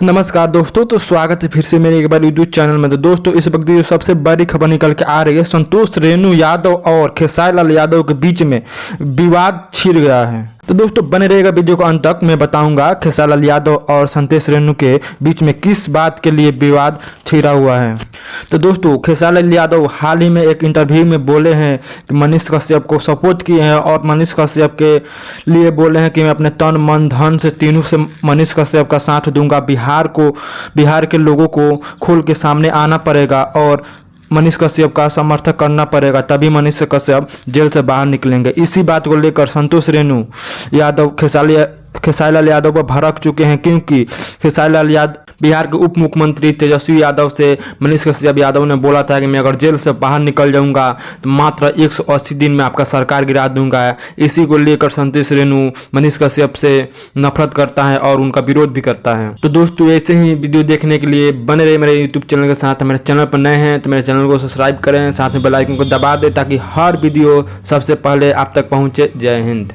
नमस्कार दोस्तों, तो स्वागत है फिर से मेरे एक बार यूट्यूब चैनल में। तो दोस्तों, इस वक्त जो सबसे बड़ी खबर निकल के आ रही है, संतोष रेणु यादव और खेसारी लाल यादव के बीच में विवाद छिड़ गया है। तो दोस्तों, बने रहेगा वीडियो को अंत तक। मैं बताऊंगा खेसारी लाल यादव और संतोष रेणु के बीच में किस बात के लिए विवाद छिड़ा हुआ है। तो दोस्तों, खेसारी लाल यादव हाल ही में एक इंटरव्यू में बोले हैं कि मनीष कश्यप को सपोर्ट किए हैं और मनीष कश्यप के लिए बोले हैं कि मैं अपने तन मन धन से तीनों से मनीष कश्यप का साथ दूंगा। बिहार के लोगों को खोल के सामने आना पड़ेगा और मनीष कश्यप का समर्थन करना पड़ेगा, तभी मनीष कश्यप जेल से बाहर निकलेंगे। इसी बात को लेकर संतोष रेणु यादव खेसारी लाल यादव पर भड़क चुके हैं, क्योंकि खेसारी लाल यादव बिहार के उप मुख्यमंत्री तेजस्वी यादव से मनीष कश्यप यादव ने बोला था कि मैं अगर जेल से बाहर निकल जाऊंगा तो मात्र 180 दिन में आपका सरकार गिरा दूंगा। इसी को लेकर संतोष रेणु मनीष कश्यप से नफरत करता है और उनका विरोध भी करता है। तो दोस्तों, ऐसे ही वीडियो देखने के लिए बने रहे मेरे यूट्यूब चैनल के साथ। मेरे चैनल पर नए हैं तो मेरे चैनल को सब्सक्राइब करें, साथ में बेल आइकन को दबा दें ताकि हर वीडियो सबसे पहले आप तक पहुँचे। जय हिंद।